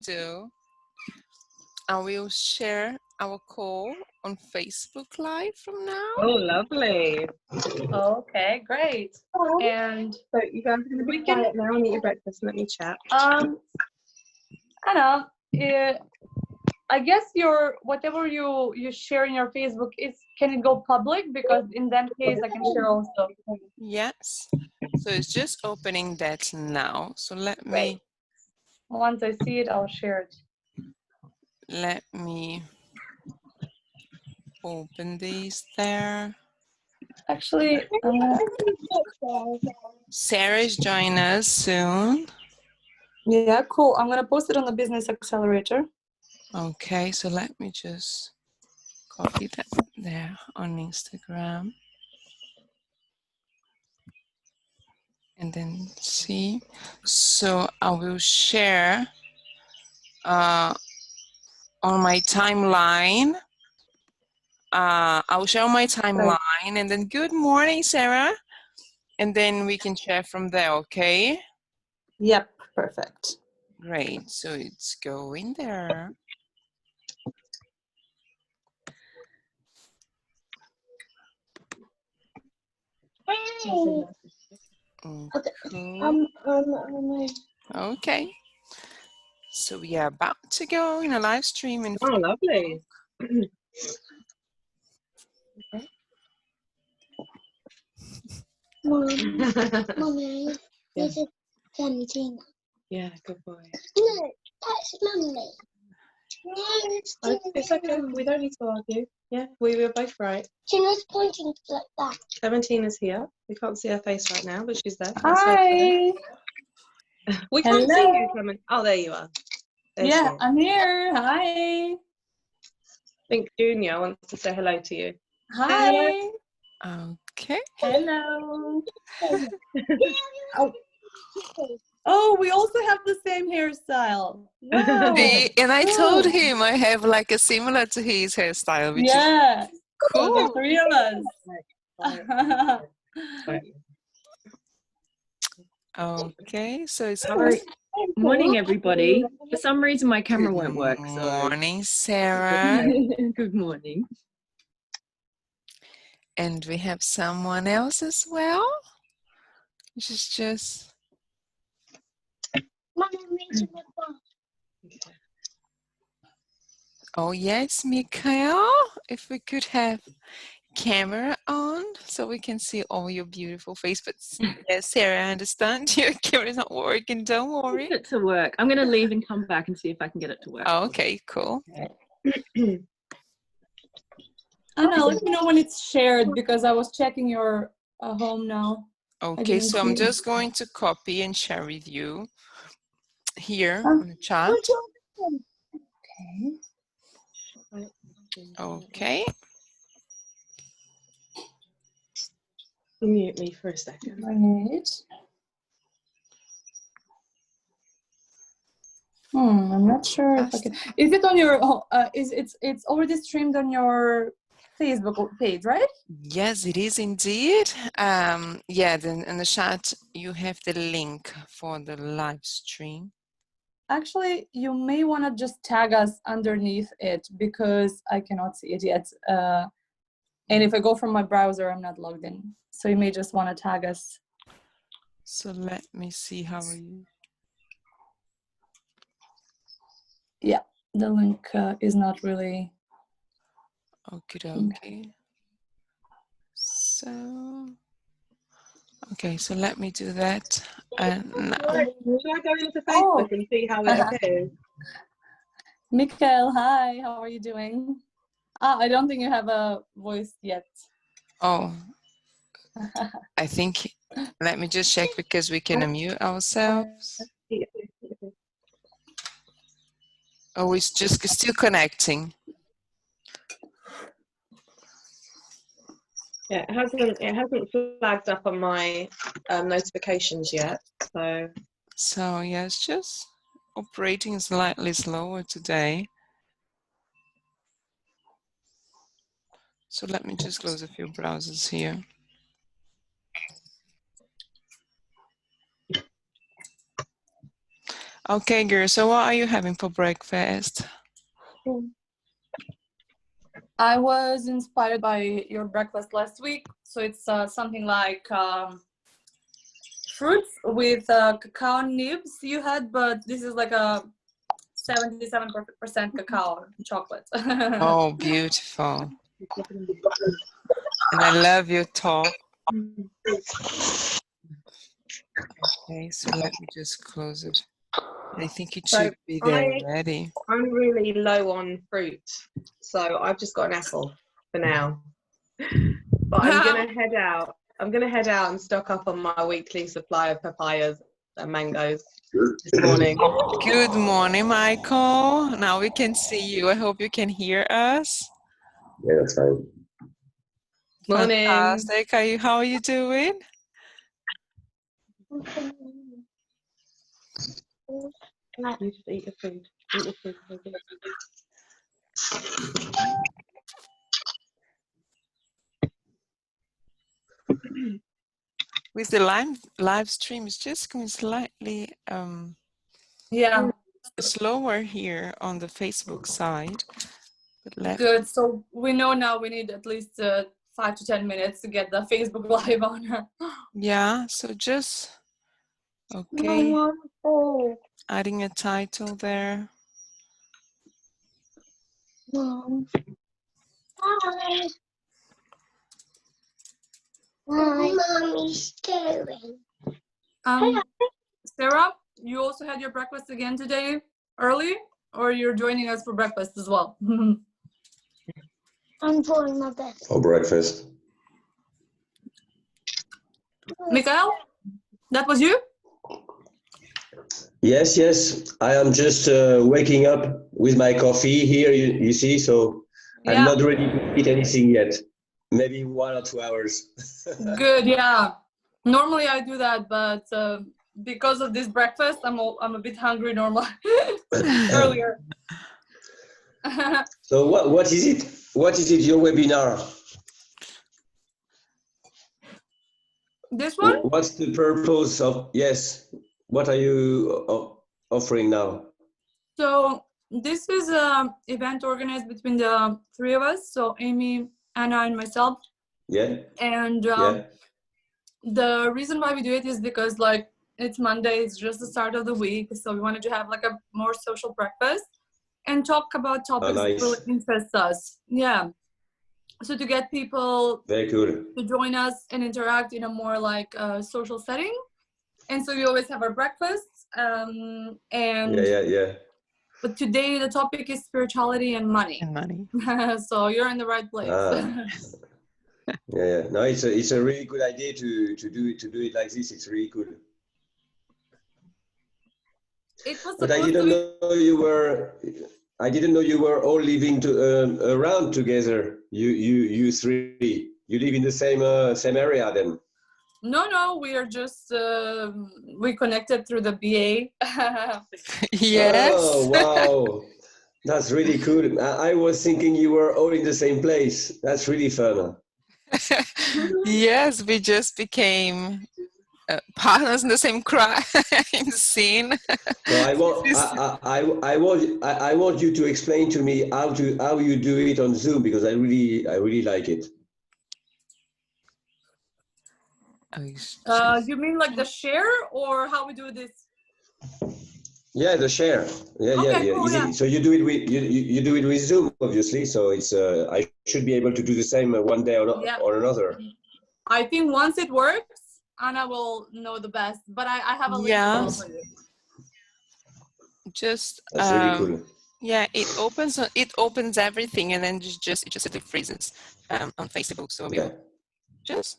do, I will share our call on Facebook Live from now. Oh, lovely. Okay, great. And So you guys are going to be quiet now and eat your breakfast and let me chat. Anna, I guess whatever you share in your Facebook can it go public? Because in that case I can share also. Yes. So it's just opening that now. So let me. Once I see it, I'll share it. Let me open these there. Actually, Sarah's joining us soon. Yeah, cool. I'm gonna post it on the Business Accelerator. Okay, so let me just copy that there on Instagram. And then see. So I will share on my timeline. I'll share my timeline and then good morning, Sarah. And then we can share from there, okay? Yep, perfect. Great, so it's going there. Okay. So we are about to go in a live stream. Oh, lovely. Mommy, this is Clementina. Yeah, good boy. No, that's Mummy. No, It's okay. We don't need to argue. Yeah, we were both right. Tina's pointing like that. Clementina's here. We can't see her face right now, but she's there. Hi. We can't see you, Clement. Oh, there you are. There Yeah, she is. I'm here. Hi. I think Junior wants to say hello to you. Hi. Okay. Hello. Oh, we also have the same hairstyle. Wow. And I told him I have like a similar to his hairstyle, which is cool. So the three of us. Okay, so it's morning, everybody. For some reason, my camera won't work. Good So. morning, Sarah. Good morning. And we have someone else as well, which is just. Oh yes, Mikhail. If we could have camera on so we can see all your beautiful face. But yes, Sarah, I understand your camera's not working. Don't worry. Get it to work. I'm going to leave and come back and see if I can get it to work. Oh, okay, cool. Anna, let me know when it's shared because I was checking your home now. Okay, so I'm just going to copy and share with you here on the chat. Okay. Mute me for a second. Right. I'm not sure if I can. Is it on your? It's already streamed on your Facebook page, right? Yes, it is indeed. Yeah, then in the chat you have the link for the live stream. Actually, you may want to just tag us underneath it because I cannot see it yet. And if I go from my browser, I'm not logged in. So you may just want to tag us. So let me see how are you. Yeah, the link is not really. Okay. So, okay, so let me do that. And now. Should I go into Facebook and see how it appears? Mikhail, hi, how are you doing? I don't think you have a voice yet. Oh, I think, let me just check because we can unmute ourselves. Oh, it's just still connecting. Yeah, it hasn't flagged up on my notifications yet. So yeah, it's just operating slightly slower today. So let me just close a few browsers here. Okay, girl. So what are you having for breakfast? I was inspired by your breakfast last week, so it's something like fruits with cacao nibs you had, but this is like a 77% cacao chocolate. Oh, beautiful. And I love your talk. Okay, so let me just close it. I think it So should be there already. I'm really low on fruit, so I've just got an apple for now. But I'm gonna head out. I'm gonna head out and stock up on my weekly supply of papayas and mangoes this morning. Good morning, Michael. Now we can see you. I hope you can hear us. Yeah, that's fine. Morning. Fantastic. How are you doing? You just eat your food. Eat your food. With the live stream, it's just going slightly Yeah, slower here on the Facebook side. But good. So we know now we need at least 5 to 10 minutes to get the Facebook Live on. yeah, so just okay, adding a title there. Mom. Hi. What Mommy's doing? Sarah, you also had your breakfast again today early, or you're joining us for breakfast as well? I'm doing my best. For breakfast. Mikhail, that was you? Yes, yes. I am just waking up with my coffee here, you see, so I'm Yeah, not ready to eat anything yet. Maybe 1 or 2 hours. good. Yeah, normally I do that, but because of this breakfast, I'm a bit hungry normally earlier. So what is it? What is it, your webinar? This one? What's the purpose of, yes, what are you offering now? So this is an event organized between the three of us, so Amy, Anna, and myself. Yeah, And yeah. the reason why we do it is because like it's Monday, it's just the start of the week, so we wanted to have like a more social breakfast and talk about topics that really Nice. interest us. Yeah. So to get people Very cool. to join us and interact in a more like social setting. And so we always have our breakfasts. And Yeah. but today the topic is spirituality and money. And money. So you're in the right place. Yeah. No, it's a really good idea to do it like this. It's really cool. It was But I supposed didn't to be. know you were. I didn't know you were all living around together. You three. You live in the same area then. No, we are just we connected through the BA. Yes. Oh wow, that's really cool. I was thinking you were all in the same place. That's really fun. Yes, we just became partners in the same crowd in the scene. So I want you to explain to me how you do it on Zoom, because I really like it. You mean like the share or how we do this? Yeah, the share. Yeah. Cool, Easy. yeah. So you do it with you do it with Zoom, obviously. So it's I should be able to do the same one day or another. I think once it works, Anna will know the best. But I have a link as well for you. Just That's really cool. yeah, it opens everything, and then it just simply freezes on Facebook. So we'll just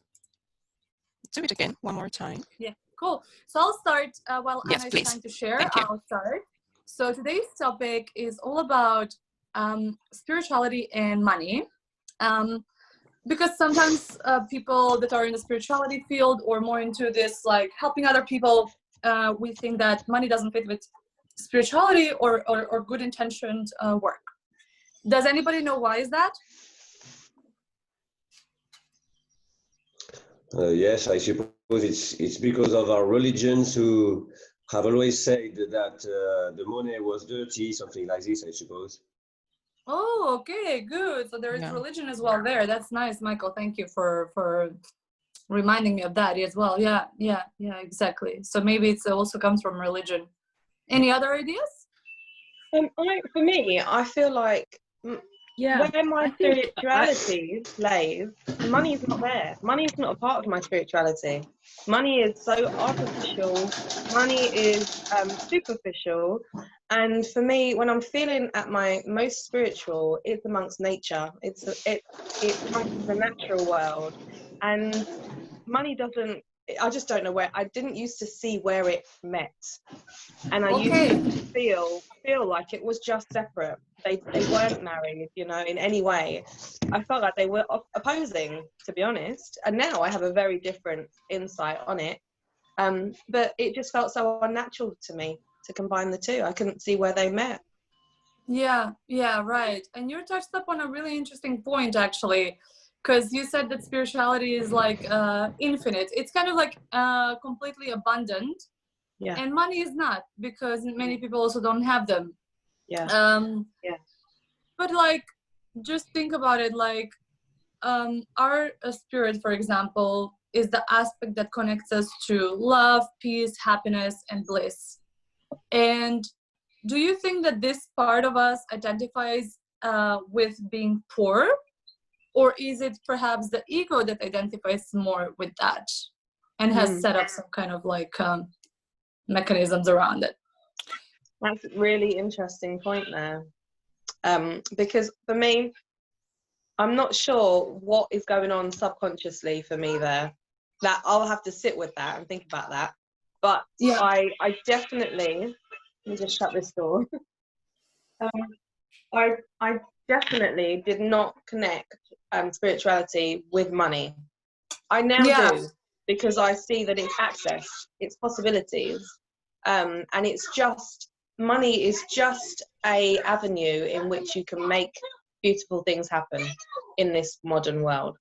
do it again one more time. Yeah, cool. So I'll start while Yes, Anna is please. trying to share. Thank you. I'll start. So today's topic is all about spirituality and money. Because sometimes people that are in the spirituality field or more into this like helping other people, we think that money doesn't fit with spirituality or good intentioned work. Does anybody know why is that? Yes, I suppose it's because of our religions who have always said that the money was dirty, something like this, I suppose. Oh, okay, good. So there is Yeah. religion as well there. That's nice, Michael. Thank you for reminding me of that as well. Yeah, yeah, yeah, exactly. So maybe it also comes from religion. Any other ideas? For me, I feel like Yeah, where my I think spirituality lays, money is not there. Money is not a part of my spirituality. Money is so artificial. Money is superficial. And for me, when I'm feeling at my most spiritual, it's amongst nature. It's amongst the natural world. And money doesn't, I just don't know where, I didn't used to see where it met. And I used Okay. to feel like it was just separate. They weren't married, you know, in any way. I felt like they were opposing, to be honest. And now I have a very different insight on it. But it just felt so unnatural to me to combine the two. I couldn't see where they met. Yeah, yeah, right. And you touched upon a really interesting point, actually, because you said that spirituality is like infinite. It's kind of like completely abundant. Yeah. And money is not, because many people also don't have them. Yeah. Yeah. But like, just think about it, like our spirit, for example, is the aspect that connects us to love, peace, happiness, and bliss. And do you think that this part of us identifies with being poor, or is it perhaps the ego that identifies more with that and has set up some kind of like mechanisms around it? That's a really interesting point there. Because for me, I'm not sure what is going on subconsciously for me there. That I'll have to sit with that and think about that. But Yeah. I definitely, let me just shut this door. I definitely did not connect spirituality with money. I now do, because I see that it's access, it's possibilities, and it's just, money is just a avenue in which you can make beautiful things happen in this modern world.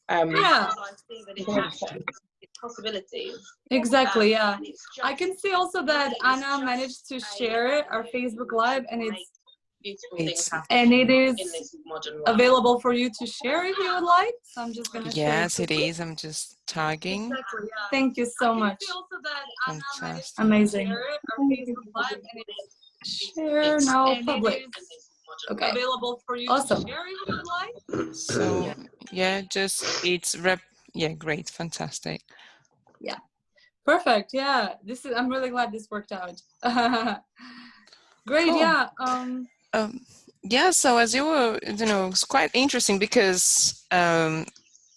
Yeah. I see that it's access, it's possibilities. Exactly, yeah. And it's I can see also that Anna managed to share our Facebook Live, and it's beautiful things happen and it in is this modern world. available for you to share if you would like. So I'm just gonna share. Yes, it is. I'm just tagging. Exactly, yeah. Thank you so much. Fantastic. Amazing. Share now public. Okay. Available for you awesome. To share if you would like. So yeah, just yeah, great, fantastic. Yeah. Perfect. Yeah. I'm really glad this worked out. Great, Cool. yeah. Yeah, so as you were, it's quite interesting because I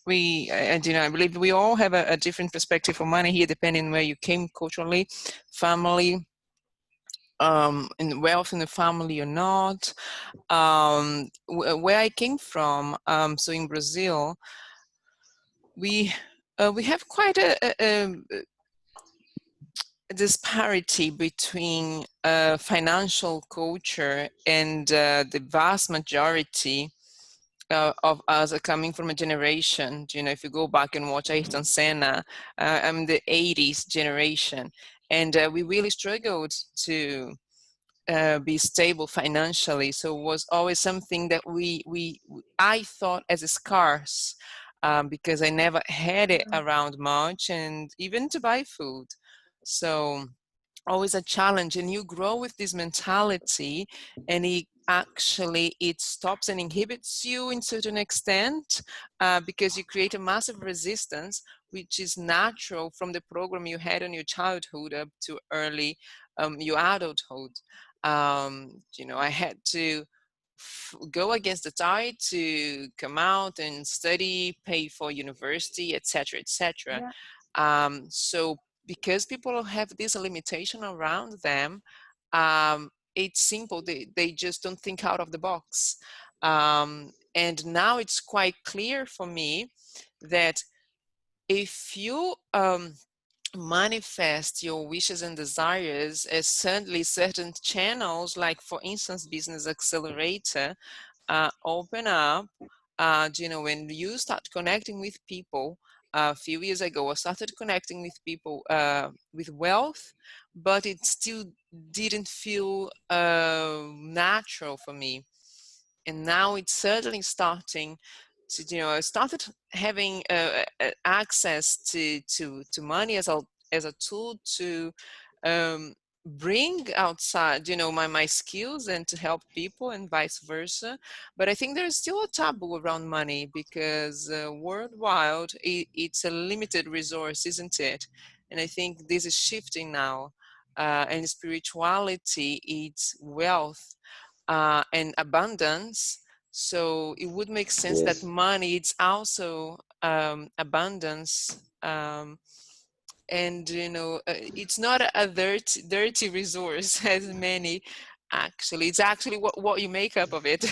believe we all have a different perspective for money here, depending on where you came culturally, family, in wealth in the family or not. Where I came from, so in Brazil, we have quite a disparity between financial culture and the vast majority of us are coming from a generation. If you go back and watch Ayrton Senna, I'm the 80s generation, and we really struggled to be stable financially. So it was always something that I thought as scarce, because I never had it around much, and even to buy food. So always a challenge, and you grow with this mentality, and it stops and inhibits you in certain extent, because you create a massive resistance, which is natural from the program you had in your childhood up to early your adulthood. I had to go against the tide to come out and study, pay for university, etc., etc. So because people have this limitation around them, it's simple. They just don't think out of the box. And now it's quite clear for me that if you manifest your wishes and desires as certainly certain channels, like for instance, Business Accelerator, open up, when you start connecting with people, a few years ago, I started connecting with people with wealth, but it still didn't feel natural for me. And now it's certainly starting to, I started having access to money as a tool to bring outside, my skills and to help people and vice versa. But I think there's still a taboo around money because worldwide, it's a limited resource, isn't it? And I think this is shifting now. And spirituality, it's wealth and abundance. So it would make sense that Yes. money, it's also abundance. And it's not a dirty resource as many. Actually, it's actually what you make up of it.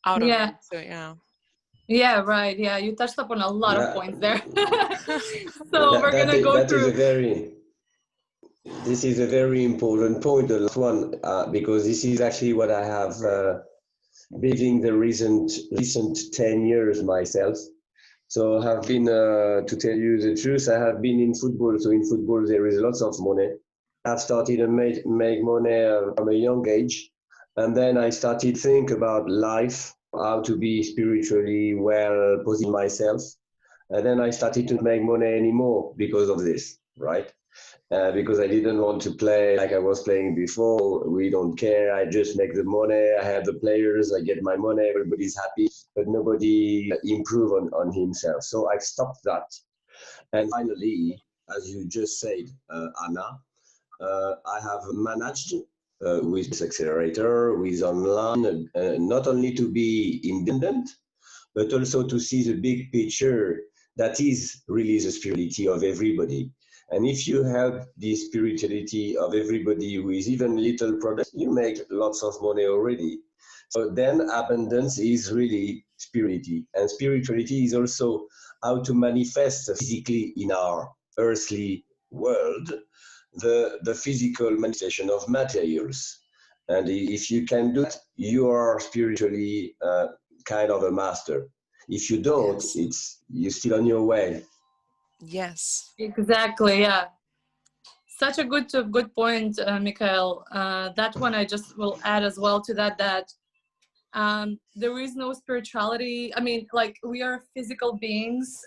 Out of Yeah. it. So yeah. Yeah, right. Yeah, you touched upon a lot of That, points there. So we're that, gonna go that is through. a very, this is a very important point, the last one, because this is actually what I have living the recent 10 years myself. So I have been, to tell you the truth, I have been in football. So in football, there is lots of money. I've started to make money from a young age. And then I started to think about life, how to be spiritually well positioned myself. And then I started to make money anymore because of this, right? Because I didn't want to play like I was playing before. We don't care. I just make the money. I have the players. I get my money. Everybody's happy, but nobody improve on himself. So I stopped that. And finally, as you just said, Anna, I have managed with this accelerator, with online, not only to be independent, but also to see the big picture that is really the spirituality of everybody. And if you help the spirituality of everybody with even little product, you make lots of money already. So then abundance is really spirituality. And spirituality is also how to manifest physically in our earthly world the physical manifestation of materials. And if you can do that, you are spiritually kind of a master. If you don't, Yes. you're still on your way. Yes. Exactly. Yeah. Such a good point, Mikhail. That one I just will add as well to that there is no spirituality. I mean, like, we are physical beings.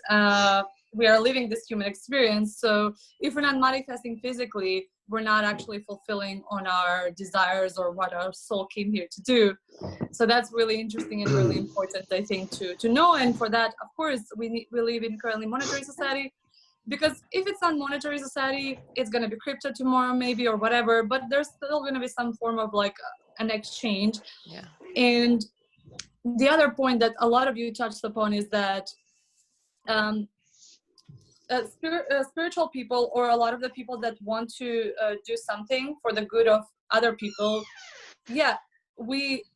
We are living this human experience. So if we're not manifesting physically, we're not actually fulfilling on our desires or what our soul came here to do. So that's really interesting and really important, I think, to know. And for that, of course, we live in currently monetary society. Because if it's not monetary society, it's going to be crypto tomorrow maybe or whatever, but there's still going to be some form of like an exchange. Yeah. And the other point that a lot of you touched upon is that spiritual people, or a lot of the people that want to do something for the good of other people, yeah,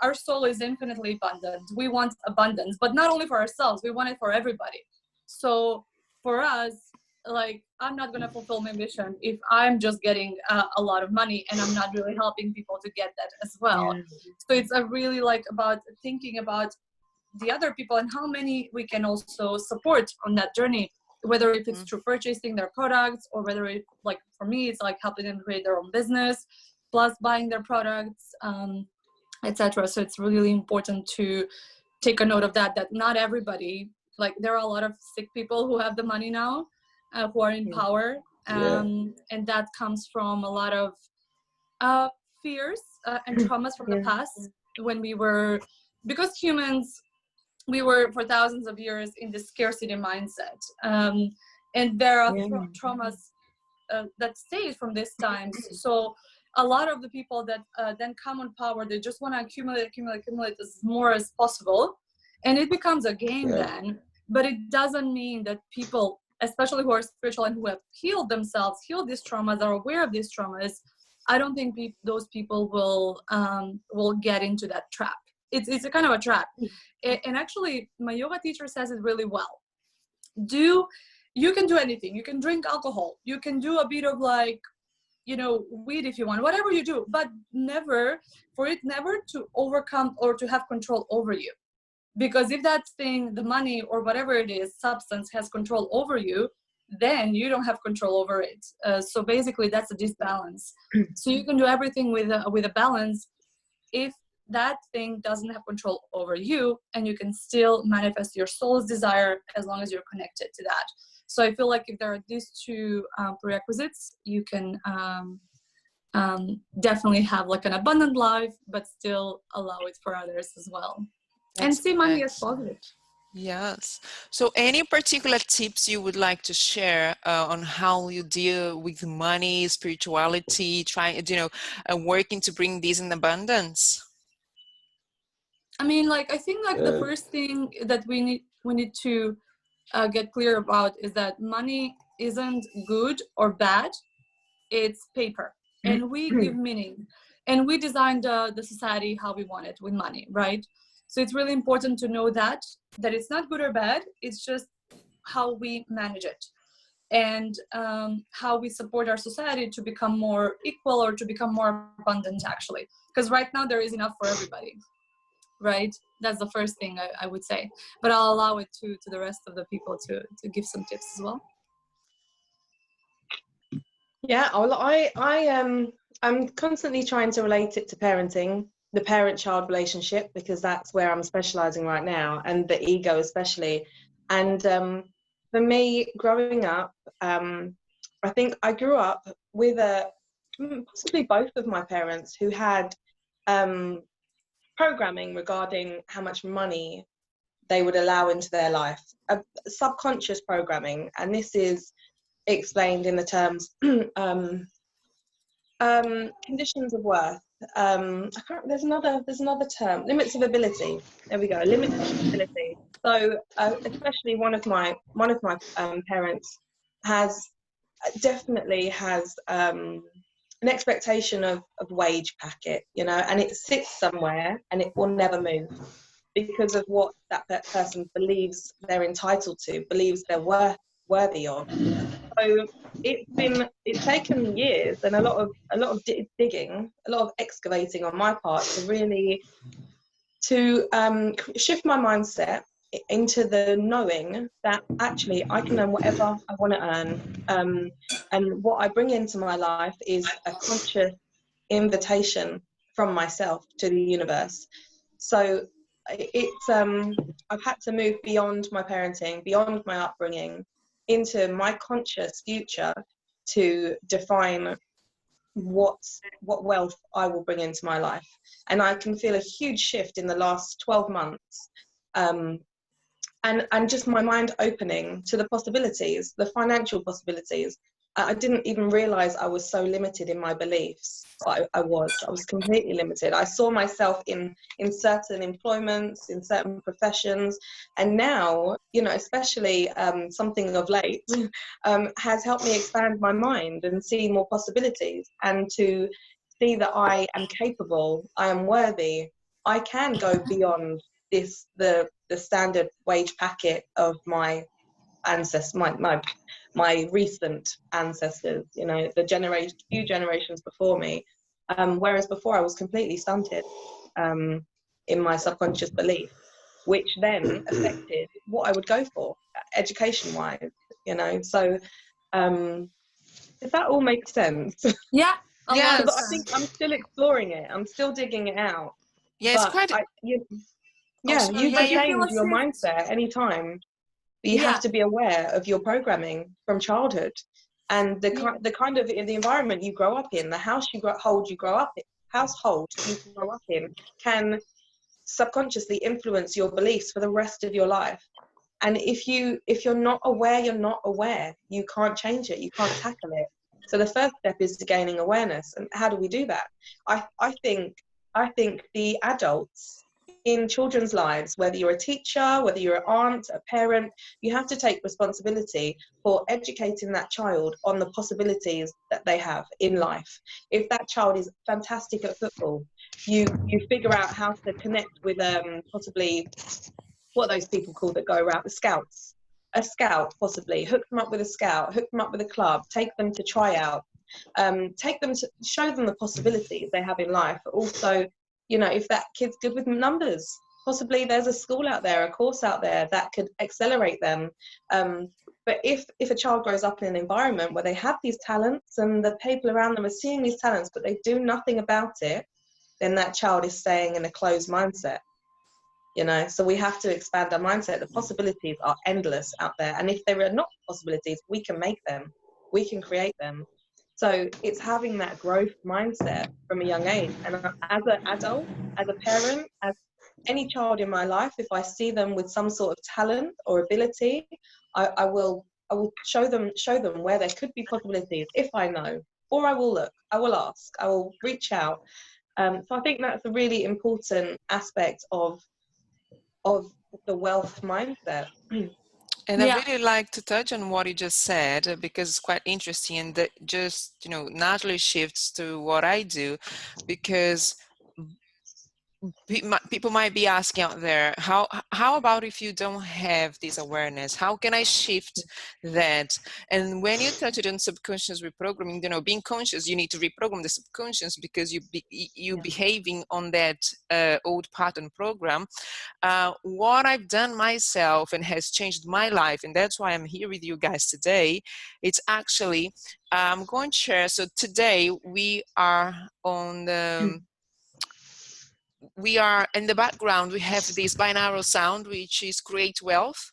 our soul is infinitely abundant. We want abundance, but not only for ourselves, we want it for everybody. So for us, like, I'm not going to fulfill my mission if I'm just getting a lot of money and I'm not really helping people to get that as well. So it's a really like about thinking about the other people and how many we can also support on that journey, whether if it's through purchasing their products, or whether it, like for me, it's like helping them create their own business plus buying their products, etc. So it's really important to take a note of that not everybody, like, there are a lot of sick people who have the money now, who are in power, and that comes from a lot of fears and traumas from the past, when we were, because humans, we were for thousands of years in this scarcity mindset, and there are traumas that stayed from these times. So a lot of the people that then come on power, they just want to accumulate as more as possible, and it becomes a game then. But it doesn't mean that people, especially who are spiritual and who have healed themselves, healed these traumas, are aware of these traumas, I don't think those people will get into that trap. It's a kind of a trap. And actually, my yoga teacher says it really well. You can do anything. You can drink alcohol. You can do a bit of like, weed if you want, whatever you do, but never to overcome or to have control over you. Because if that thing, the money or whatever it is, substance, has control over you, then you don't have control over it. So basically that's a disbalance. So you can do everything with a balance if that thing doesn't have control over you, and you can still manifest your soul's desire as long as you're connected to that. So I feel like if there are these two prerequisites, you can definitely have like an abundant life, but still allow it for others as well. And see money as positive. Yes. So any particular tips you would like to share on how you deal with money, spirituality, trying, working to bring these in abundance? I mean, like, I think like the first thing that we need to get clear about is that money isn't good or bad. It's paper, and we give meaning, and we designed the society how we want it with money, right? So it's really important to know that it's not good or bad. It's just how we manage it, and how we support our society to become more equal or to become more abundant, actually. Because right now there is enough for everybody, right? That's the first thing I would say. But I'll allow it to the rest of the people to give some tips as well. Yeah, I'm constantly trying to relate it to parenting, the parent-child relationship, because that's where I'm specializing right now, and the ego especially. And for me, growing up, I think I grew up with possibly both of my parents who had programming regarding how much money they would allow into their life, subconscious programming, and this is explained in the terms conditions of worth. There's another term, limits of ability. There we go, limits of ability. So especially one of my parents definitely has an expectation of wage packet, and it sits somewhere and it will never move because of what that person believes they're entitled to, believes they're worthy of. So it's taken years and a lot of digging, a lot of excavating on my part to really shift my mindset into the knowing that actually I can earn whatever I want to earn, and what I bring into my life is a conscious invitation from myself to the universe. So it's I've had to move beyond my parenting, beyond my upbringing, into my conscious future to define what wealth I will bring into my life. And I can feel a huge shift in the last 12 months, and just my mind opening to the possibilities, the financial possibilities. I didn't even realize I was so limited in my beliefs, but I was completely limited. I saw myself in certain employments, in certain professions, and now, especially something of late, has helped me expand my mind and see more possibilities, and to see that I am capable, I am worthy, I can go beyond the standard wage packet of my ancestors, my recent ancestors, the few generations before me, whereas before I was completely stunted in my subconscious belief, which then affected what I would go for education wise, so does that all make sense? Yeah. Yes. Because I think I'm still exploring it, I'm still digging it out. Yeah, it's But quite. you sorry, can yeah, change your mindset anytime. But you have to be aware of your programming from childhood, and the kind of the environment you grow up in, the household you grow up in, can subconsciously influence your beliefs for the rest of your life. And if you're not aware, you're not aware. You can't change it. You can't tackle it. So the first step is to gaining awareness. And how do we do that? I think the adults in children's lives, whether you're a teacher, whether you're an aunt, a parent, you have to take responsibility for educating that child on the possibilities that they have in life. If that child is fantastic at football, you figure out how to connect with possibly what those people call that go around, the scouts. A scout, possibly. Hook them up with a scout, hook them up with a club, take them to try out, take them to show them the possibilities they have in life. But also, if that kid's good with numbers, possibly there's a school out there, a course out there that could accelerate them. But if a child grows up in an environment where they have these talents and the people around them are seeing these talents but they do nothing about it, then that child is staying in a closed mindset. You know, so we have to expand our mindset. The possibilities are endless out there, and if there are not possibilities, we can make them, we can create them. So it's having that growth mindset from a young age. And as an adult, as a parent, as any child in my life, if I see them with some sort of talent or ability, I will show them where there could be possibilities if I know, or I will look, I will ask, I will reach out. So I think that's a really important aspect of the wealth mindset. And I Yeah. really like to touch on what you just said because it's quite interesting, and that just, you know, naturally shifts to what I do, because people might be asking out there, how about if you don't have this awareness? How can I shift that? And when you touch it on subconscious reprogramming, you know, being conscious, you need to reprogram the subconscious because you behaving on that old pattern program. What I've done myself and has changed my life, and that's why I'm here with you guys today, it's actually, I'm going to share. So today we are on the we are in the background, we have this binaural sound, which is create wealth,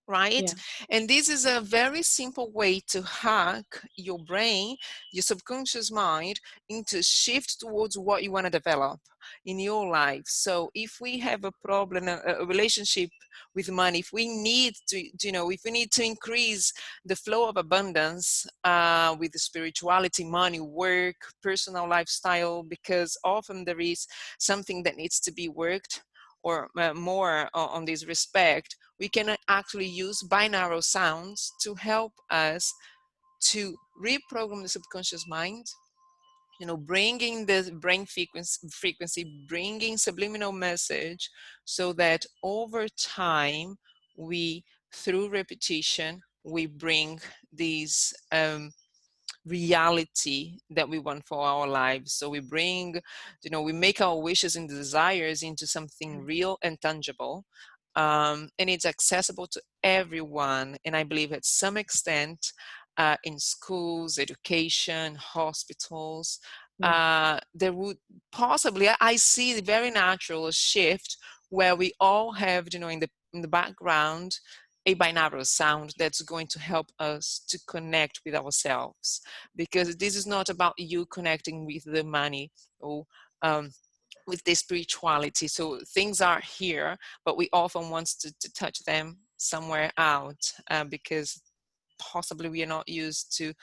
right? Yeah. And this is a very simple way to hack your brain, your subconscious mind, into shift towards what you want to develop in your life. So if we have a problem, a relationship with money, if we need to, you know, if we need to increase the flow of abundance with the spirituality, money, work, personal lifestyle, because often there is something that needs to be worked or more on this respect, we can actually use binaural sounds to help us to reprogram the subconscious mind, you know, bringing the brain frequency, bringing subliminal message, so that over time, we, through repetition, we bring these reality that we want for our lives. So we bring, you know, we make our wishes and desires into something real and tangible, and it's accessible to everyone. And I believe at some extent in schools, education, hospitals, there would possibly, I see a very natural shift where we all have, you know, in the background, a binaural sound that's going to help us to connect with ourselves, because this is not about you connecting with the money or with the spirituality. So things are here, but we often want to touch them somewhere out because possibly we are not used to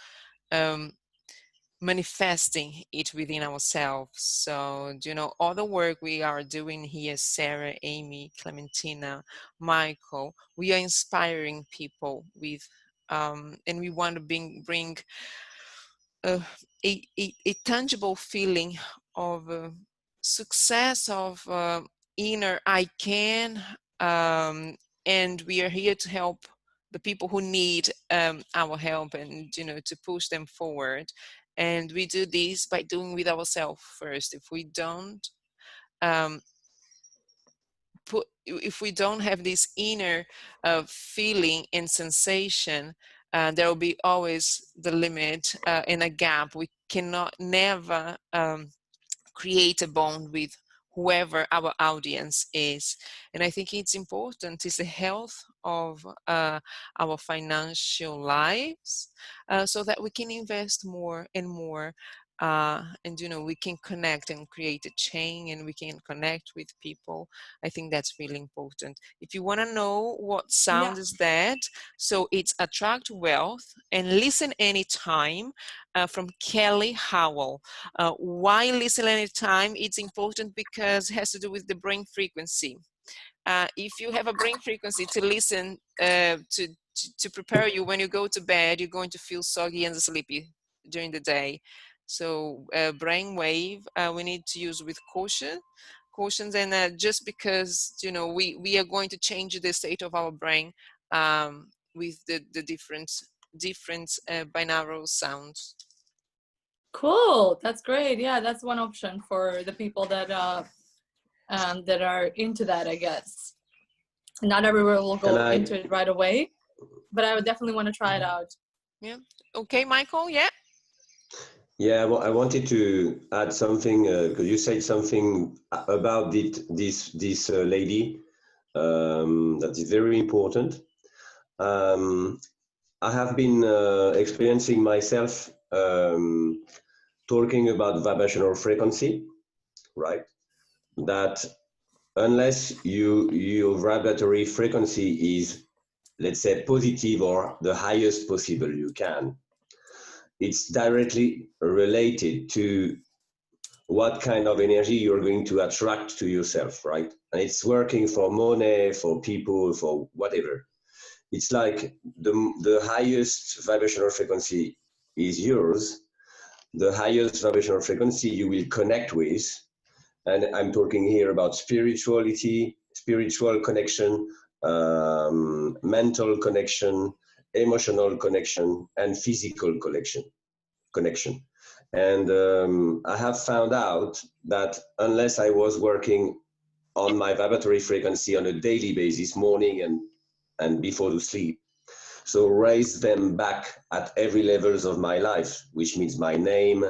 manifesting it within ourselves. So, you know, all the work we are doing here, Sarah, Amy, Clementina, Michael, we are inspiring people with, and we want to bring a tangible feeling of success, of inner I can, and we are here to help the people who need our help, and, you know, to push them forward. And we do this by doing with ourselves first. If we don't if we don't have this inner feeling and sensation, there will be always the limit and a gap. We cannot never create a bond with whoever our audience is. And I think it's important, is the health of our financial lives, so that we can invest more and more, and, you know, we can connect and create a chain, and we can connect with people. I think that's really important. If you want to know what sound is that, so it's Attract Wealth and Listen Anytime, from Kelly Howell. Why listen anytime? It's important because it has to do with the brain frequency. If you have a brain frequency to listen to prepare you when you go to bed, you're going to feel soggy and sleepy during the day. So brain wave, we need to use with cautions, and just because, you know, we are going to change the state of our brain with the different binaural sounds. Cool. That's great. Yeah, that's one option for the people that that are into that, I guess. Not everywhere will go into it right away, but I would definitely want to try it out. Yeah. Okay, Michael. Yeah. Yeah, well, I wanted to add something because you said something about this lady that is very important. I have been experiencing myself talking about vibrational frequency, right? That unless your vibratory frequency is, let's say, positive or the highest possible you can, it's directly related to what kind of energy you're going to attract to yourself, right? And it's working for money, for people, for whatever. It's like the highest vibrational frequency is yours, the highest vibrational frequency you will connect with. And I'm talking here about spirituality, spiritual connection, mental connection, emotional connection, and physical connection. And I have found out that unless I was working on my vibratory frequency on a daily basis, morning and before to sleep, so raise them back at every levels of my life, which means my name,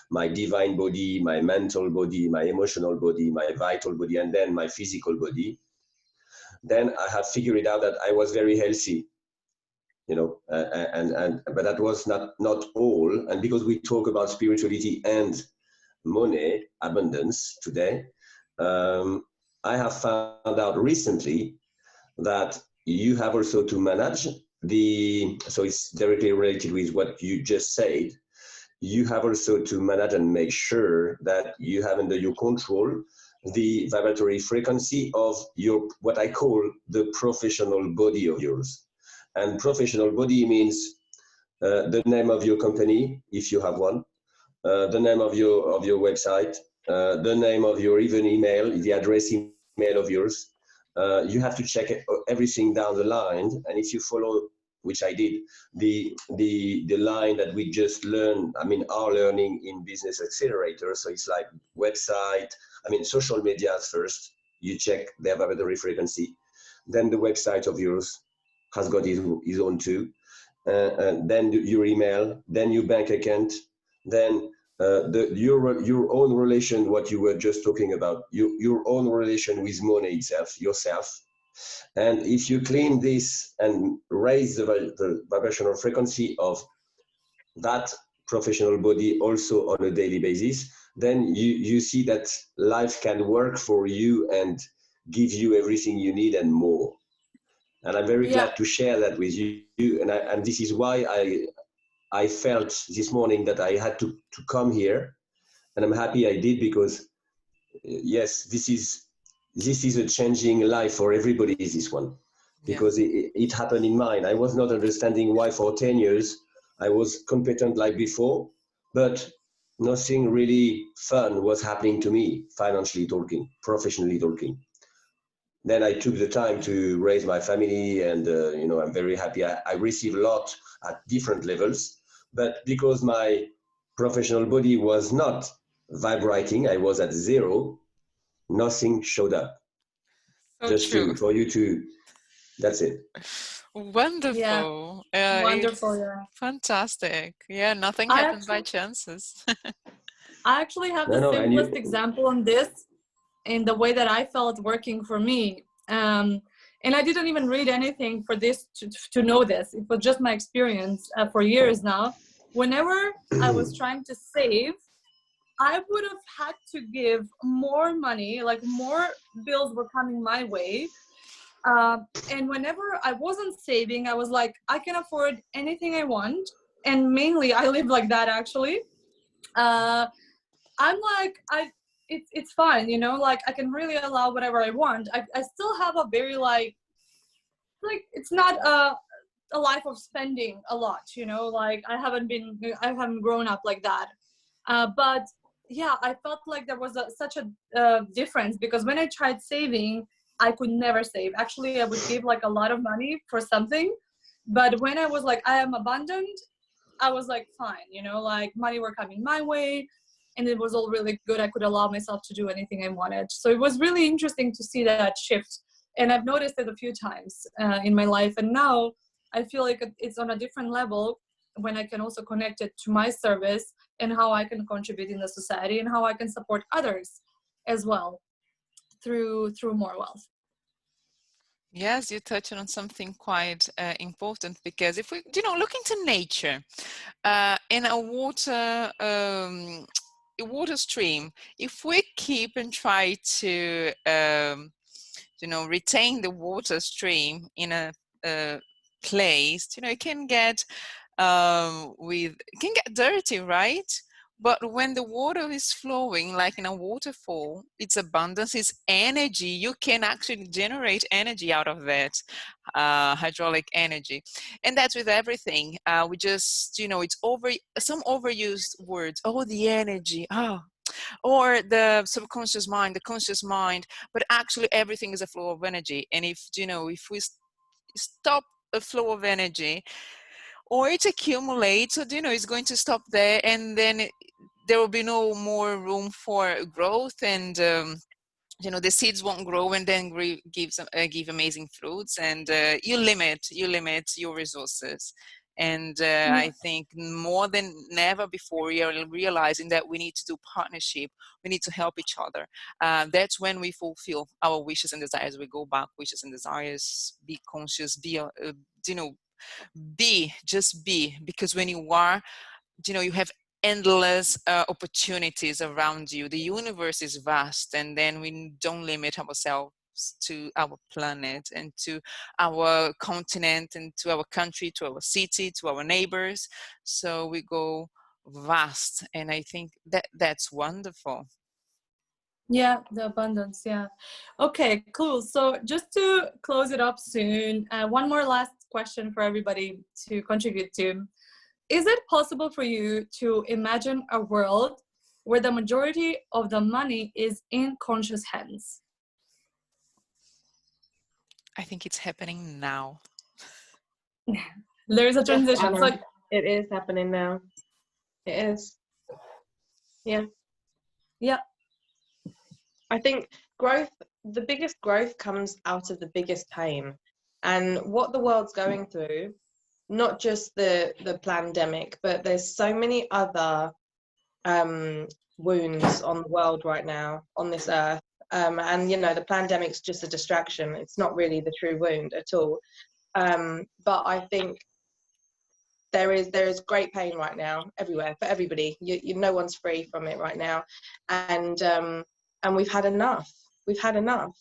my divine body, my mental body, my emotional body, my vital body, and then my physical body. Then I have figured out that I was very healthy, you know, but that was not all. And because we talk about spirituality and money, abundance today, I have found out recently that you have also to manage so it's directly related with what you just said. You have also to manage and make sure that you have under your control the vibratory frequency of your, what I call the professional body of yours. And professional body means the name of your company, if you have one, the name of your website, the name of your even email, the address email of yours. You have to check everything down the line, and if you follow, which I did, the line that we just learned, I mean, our learning in Business Accelerator. So it's like website, I mean, social media first. You check their vibratory frequency, then the website of yours has got his own too, and then your email, then your bank account, then your own relation, what you were just talking about, your own relation with money itself, yourself. And if you clean this and raise the vibrational frequency of that professional body also on a daily basis, then you see that life can work for you and give you everything you need and more. And I'm very glad to share that with you. And this is why I felt this morning that I had to come here, and I'm happy I did, because yes, this is a changing life for everybody, this one, because it happened in mine. I was not understanding why for 10 years I was competent like before, but nothing really fun was happening to me, financially talking, professionally talking. Then I took the time to raise my family, and you know, I'm very happy. I received a lot at different levels, but because my professional body was not vibrating, I was at zero, nothing showed up. So Just true. for you to, that's it. Wonderful. Wonderful, yeah. Fantastic. Yeah, nothing happened by chances. I actually have the simplest example on this in the way that I felt working for me. And I didn't even read anything for this to know this. It was just my experience for years now. Whenever I was trying to save, I would have had to give more money, like more bills were coming my way. And whenever I wasn't saving, I was like, I can afford anything I want. And mainly I live like that, actually. I'm like, it's fine, you know, like I can really allow whatever I want. I still have a very like it's not a life of spending a lot, you know, like I haven't grown up like that. But yeah, I felt like there was such a difference, because when I tried saving, I could never save. Actually, I would give like a lot of money for something, but when I was like, I am abundant, I was like, fine, you know, like money were coming my way. and it was all really good. I could allow myself to do anything I wanted. So it was really interesting to see that shift. And I've noticed it a few times in my life. And now I feel like it's on a different level when I can also connect it to my service and how I can contribute in the society and how I can support others as well through more wealth. Yes, you touched on something quite important, because if we, look into nature, in a water stream, if we keep and try to, retain the water stream in a place, it can get it can get dirty, right? But when the water is flowing, like in a waterfall, its abundance is energy. You can actually generate energy out of that, hydraulic energy. And that's with everything. We just, it's some overused words. Oh, the energy. Oh, or the subconscious mind, the conscious mind. But actually, everything is a flow of energy. And if we stop a flow of energy, or it accumulates, so it's going to stop there, and then there will be no more room for growth, and the seeds won't grow and then give amazing fruits, and you limit your resources. And I think more than ever before, we are realizing that we need to do partnership. We need to help each other. That's when we fulfill our wishes and desires. We go back, wishes and desires, be conscious, just be, because when you are, you have endless opportunities around you. The universe is vast, and then we don't limit ourselves to our planet and to our continent and to our country, to our city, to our neighbors. So we go vast, and I think that's wonderful. Yeah, the abundance. Yeah. Okay, cool. So just to close it up soon, one more last question for everybody to contribute to. Is it possible for you to imagine a world where the majority of the money is in conscious hands? I think it's happening now. There is a transition. Yes, So it is happening now. It is. Yeah. Yeah. I think the biggest growth comes out of the biggest pain. And what the world's going through, not just the pandemic, but there's so many other wounds on the world right now, on this earth. And the pandemic's just a distraction. It's not really the true wound at all. But I think there is great pain right now everywhere for everybody. No one's free from it right now, and we've had enough. We've had enough.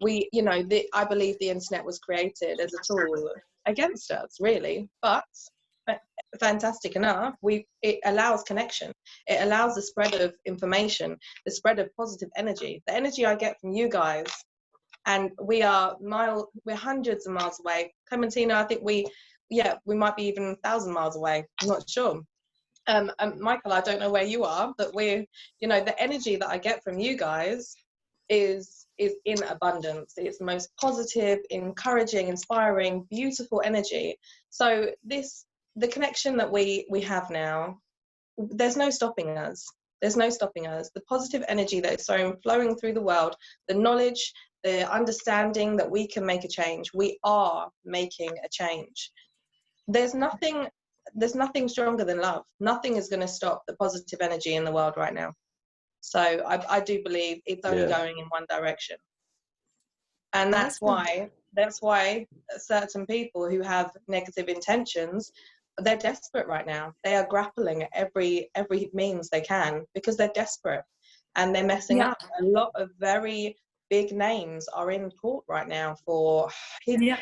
I believe the internet was created as a tool against us, really, but fantastic enough, it allows connection. It allows the spread of information, the spread of positive energy. The energy I get from you guys, and we're hundreds of miles away. Clementina, I think we might be even 1,000 miles away. I'm not sure. Michael, I don't know where you are, but the energy that I get from you guys is in abundance. It's the most positive, encouraging, inspiring, beautiful energy. So the connection that we have now, there's no stopping us. There's no stopping us. The positive energy that is flowing through the world, the knowledge, the understanding that we can make a change. We are making a change. There's nothing stronger than love. Nothing is going to stop the positive energy in the world right now. So I do believe it's only going in one direction. And that's why certain people who have negative intentions, they're desperate right now. They are grappling at every means they can, because they're desperate and they're messing up. A lot of very big names are in court right now for heinous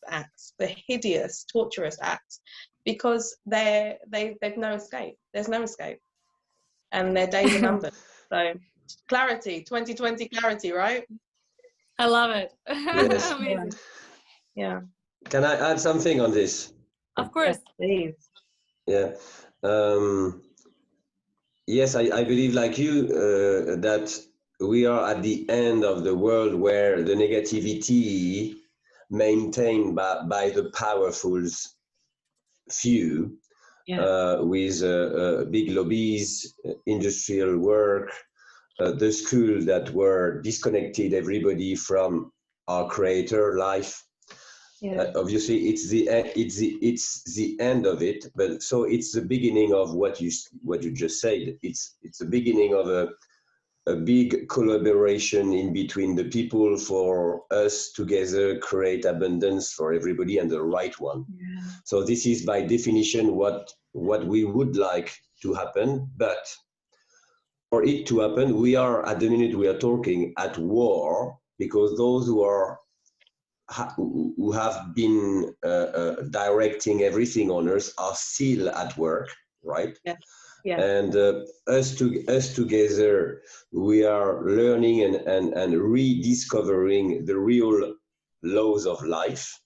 acts, for hideous, torturous acts, because they've no escape. There's no escape, and their days are numbered. So clarity, 2020 clarity, right? I love it. Yes. Amazing. Yeah. Can I add something on this? Of course. Yes, please. Yeah. Yes, I believe, like you, that we are at the end of the world where the negativity maintained by the powerful few with big lobbies, industrial work, the school that were disconnected everybody from our creator life. Obviously, it's the end of it, but so it's the beginning of what you just said. It's the beginning of a big collaboration in between the people for us together create abundance for everybody and the right one. So this is by definition what we would like to happen, but for it to happen, we are at the minute we are talking at war, because those who have been directing everything on Earth are still at work, right? And us together, we are learning and rediscovering the real laws of life,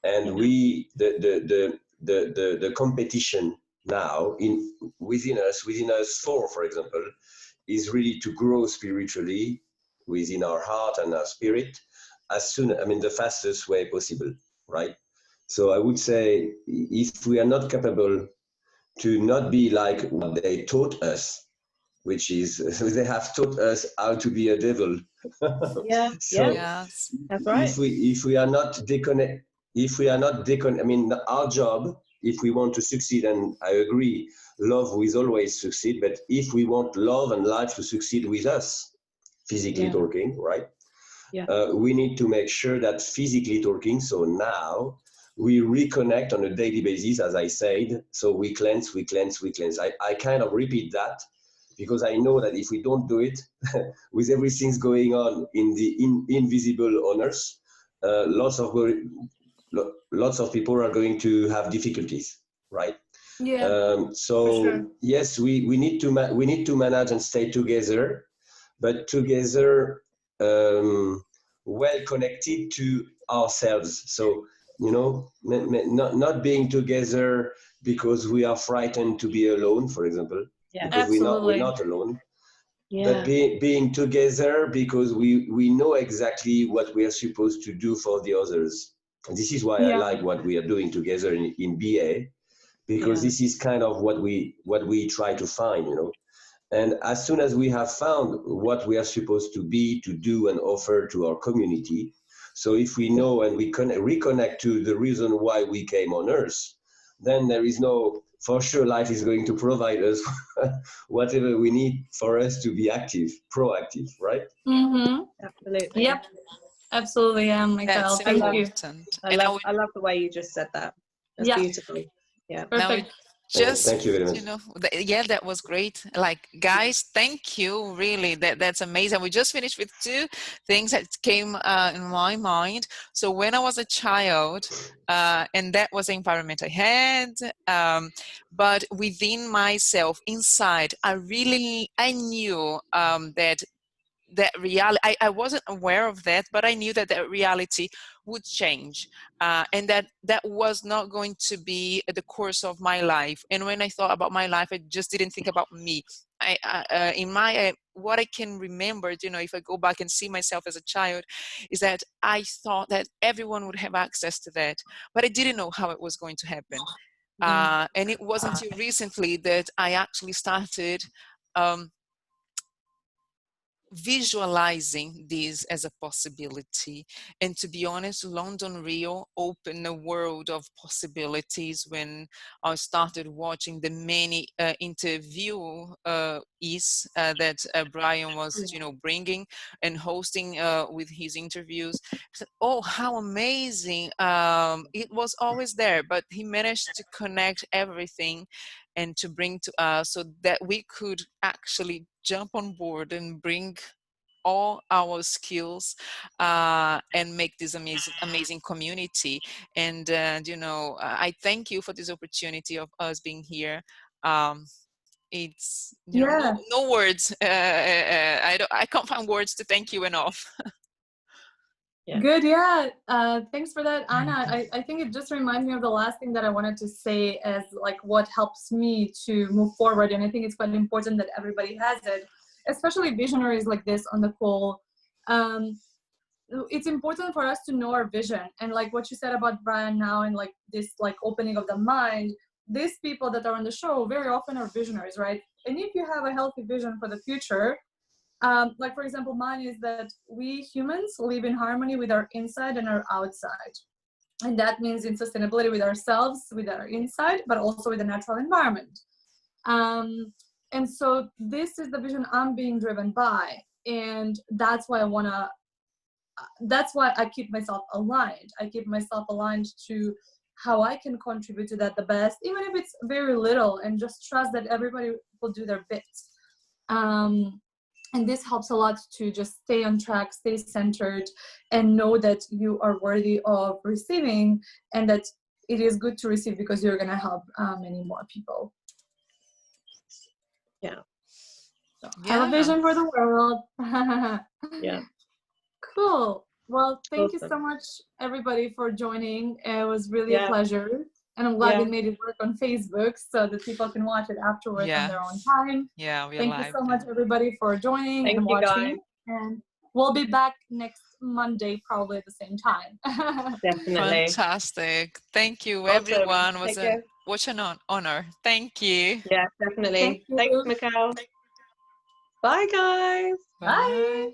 and the competition now within us four, for example, is really to grow spiritually within our heart and our spirit the fastest way possible, right? So I would say, if we are not capable to not be like what they taught us, which is they have taught us how to be a devil. So Yes. That's right. if we are not our job, if we want to succeed, and I agree, love will always succeed, but if we want love and life to succeed with us, physically talking, right? We need to make sure that physically talking, so now we reconnect on a daily basis, as I said. So we cleanse. I kind of repeat that because I know that if we don't do it, with everything going on in the invisible on Earth, lots of people are going to have difficulties, right? Yes, we need to manage and stay together, but together well connected to ourselves. So not being together because we are frightened to be alone, for example, because we're not alone. But being together because we know exactly what we are supposed to do for the others. And this is why I like what we are doing together in BA, because this is kind of what we try to find, And as soon as we have found what we are supposed to be, to do and offer to our community, so if we know and we can reconnect to the reason why we came on Earth, then there is for sure life is going to provide us whatever we need for us to be active, proactive, right? Absolutely. Yep. Absolutely, Michael. That's Thank you. important. I love the way you just said that. That's beautiful. Yeah. Perfect. Just thank you very much. That was great. Like, guys, thank you. Really, that's amazing. We just finished with two things that came in my mind. So when I was a child, and that was the environment I had, but within myself, inside, I knew that reality, I wasn't aware of that, but I knew that reality would change, and that was not going to be the course of my life. And when I thought about my life, I just didn't think about me. What I can remember, if I go back and see myself as a child, is that I thought that everyone would have access to that, but I didn't know how it was going to happen. And it wasn't until recently that I actually started visualizing this as a possibility. And to be honest, London Rio opened a world of possibilities when I started watching the many interviews that Brian was bringing and hosting with his interviews. I said, oh, how amazing. It was always there, but he managed to connect everything and to bring to us so that we could actually jump on board and bring all our skills and make this amazing community. And I thank you for this opportunity of us being here. It's no words. I can't find words to thank you enough. Good. Thanks for that, Anna. I think it just reminds me of the last thing that I wanted to say as like what helps me to move forward. And I think it's quite important that everybody has it, especially visionaries like this on the call. It's important for us to know our vision, and like what you said about Brian now, and like this like opening of the mind. these people that are on the show very often are visionaries, right? And if you have a healthy vision for the future, like for example, mine is that we humans live in harmony with our inside and our outside. And that means in sustainability with ourselves, with our inside, but also with the natural environment. And so this is the vision I'm being driven by. And that's why that's why I keep myself aligned. I keep myself aligned to how I can contribute to that the best, even if it's very little, and just trust that everybody will do their bits. And this helps a lot to just stay on track, stay centered, and know that you are worthy of receiving, and that it is good to receive because you're going to help many more people. Yeah. So have a vision for the world. Yeah. Cool. Well, thank you Awesome. so much, everybody, for joining. It was really a pleasure. And I'm glad we made it work on Facebook so that people can watch it afterwards on their own time. Yeah, Thank you so much, everybody, for joining and watching. Guys. And we'll be back next Monday, probably at the same time. Definitely. Fantastic. Thank you, Awesome. everyone. It was an honor. Thank you. Yeah, definitely. Thanks, Mikhail. Bye, guys. Bye.